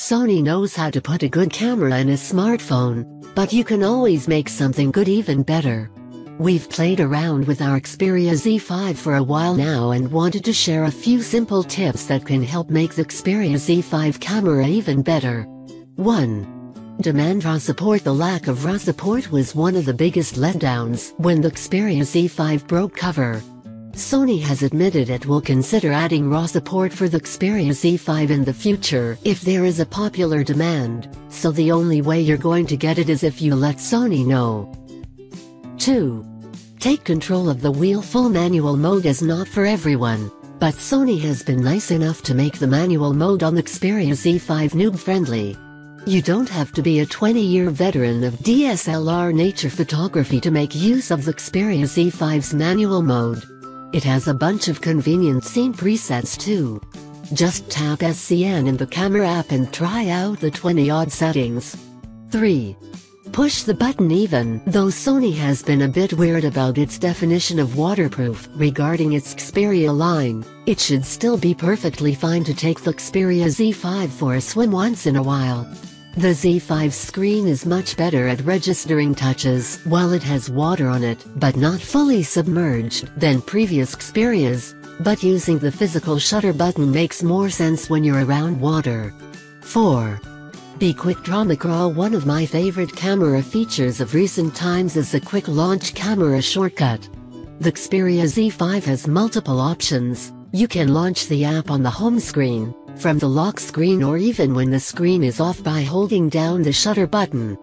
Sony knows how to put a good camera in a smartphone, but you can always make something good even better. We've played around with our Xperia Z5 for a while now and wanted to share a few simple tips that can help make the Xperia Z5 camera even better. 1. Demand RAW support. The lack of RAW support was one of the biggest letdowns when the Xperia Z5 broke cover. Sony has admitted it will consider adding RAW support for the Xperia Z5 in the future if there is a popular demand, so the only way you're going to get it is if you let Sony know. 2. Take control of the wheel. Full manual mode is not for everyone, but Sony has been nice enough to make the manual mode on the Xperia Z5 noob-friendly. You don't have to be a 20-year veteran of DSLR nature photography to make use of the Xperia Z5's manual mode. It has a bunch of convenient scene presets too. Just tap SCN in the camera app and try out the 20-odd settings. 3. Push the button. Even though Sony has been a bit weird about its definition of waterproof regarding its Xperia line, it should still be perfectly fine to take the Xperia Z5 for a swim once in a while. The Z5's screen is much better at registering touches while it has water on it but not fully submerged than previous Xperias, but using the physical shutter button makes more sense when you're around water. 4. Be quick. Draw macro. One of my favorite camera features of recent times is the quick launch camera shortcut. The Xperia Z5 has multiple options. You can launch the app on the home screen, from the lock screen, or even when the screen is off by holding down the shutter button.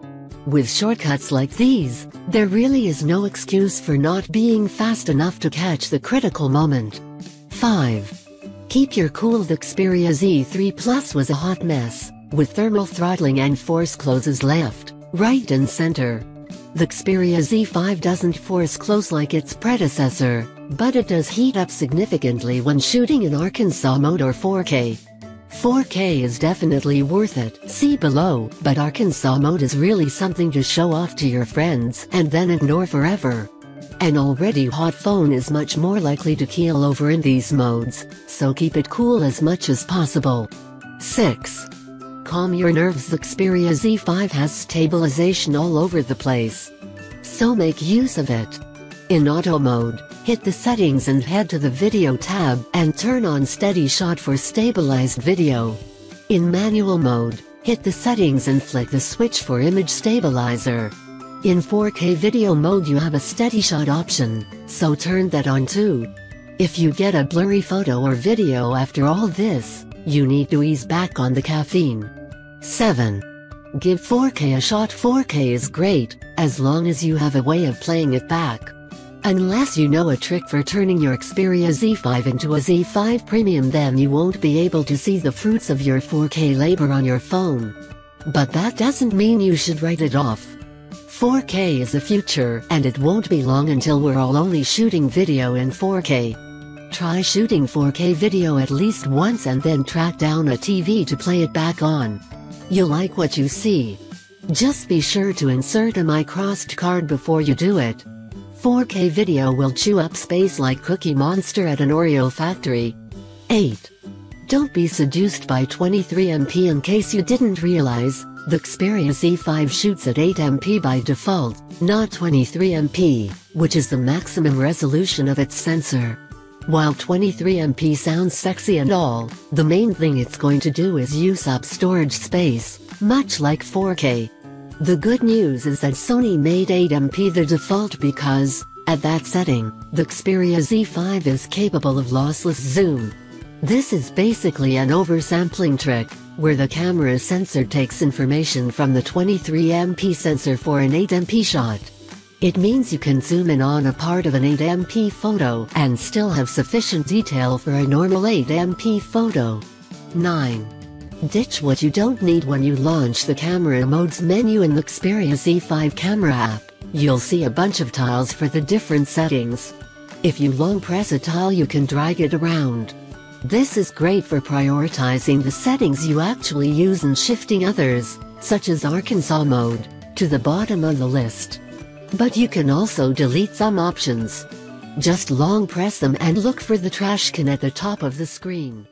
With shortcuts like these, there really is no excuse for not being fast enough to catch the critical moment. 5. Keep your cool. The Xperia Z3 Plus was a hot mess, with thermal throttling and force closes left, right and center. The Xperia Z5 doesn't force close like its predecessor, but it does heat up significantly when shooting in Arkansas mode or 4K. 4K is definitely worth it, see below, but Arkansas mode is really something to show off to your friends and then ignore forever. An already hot phone is much more likely to keel over in these modes, so keep it cool as much as possible. 6. Calm your nerves. The Xperia Z5 has stabilization all over the place, so make use of it. In auto mode, hit the settings and head to the video tab and turn on steady shot for stabilized video. In manual mode, hit the settings and flick the switch for image stabilizer. In 4K video mode you have a steady shot option, so turn that on too. If you get a blurry photo or video after all this, you need to ease back on the caffeine. 7. Give 4K a shot. 4K is great, as long as you have a way of playing it back. Unless you know a trick for turning your Xperia Z5 into a Z5 Premium, then you won't be able to see the fruits of your 4K labor on your phone. But that doesn't mean you should write it off. 4K is the future, and it won't be long until we're all only shooting video in 4K. Try shooting 4K video at least once and then track down a TV to play it back on. You'll like what you see. Just be sure to insert a microSD card before you do it. 4K video will chew up space like Cookie Monster at an Oreo factory. 8. Don't be seduced by 23MP. In case you didn't realize, the Xperia Z5 shoots at 8MP by default, not 23MP, which is the maximum resolution of its sensor. While 23MP sounds sexy and all, the main thing it's going to do is use up storage space, much like 4K. The good news is that Sony made 8MP the default because, at that setting, the Xperia Z5 is capable of lossless zoom. This is basically an oversampling trick, where the camera sensor takes information from the 23MP sensor for an 8MP shot. It means you can zoom in on a part of an 8MP photo and still have sufficient detail for a normal 8MP photo. 9. Ditch what you don't need. When you launch the camera modes menu in the Xperia Z5 camera app, you'll see a bunch of tiles for the different settings. If you long press a tile you can drag it around. This is great for prioritizing the settings you actually use and shifting others, such as Arkansas mode, to the bottom of the list. But you can also delete some options. Just long press them and look for the trash can at the top of the screen.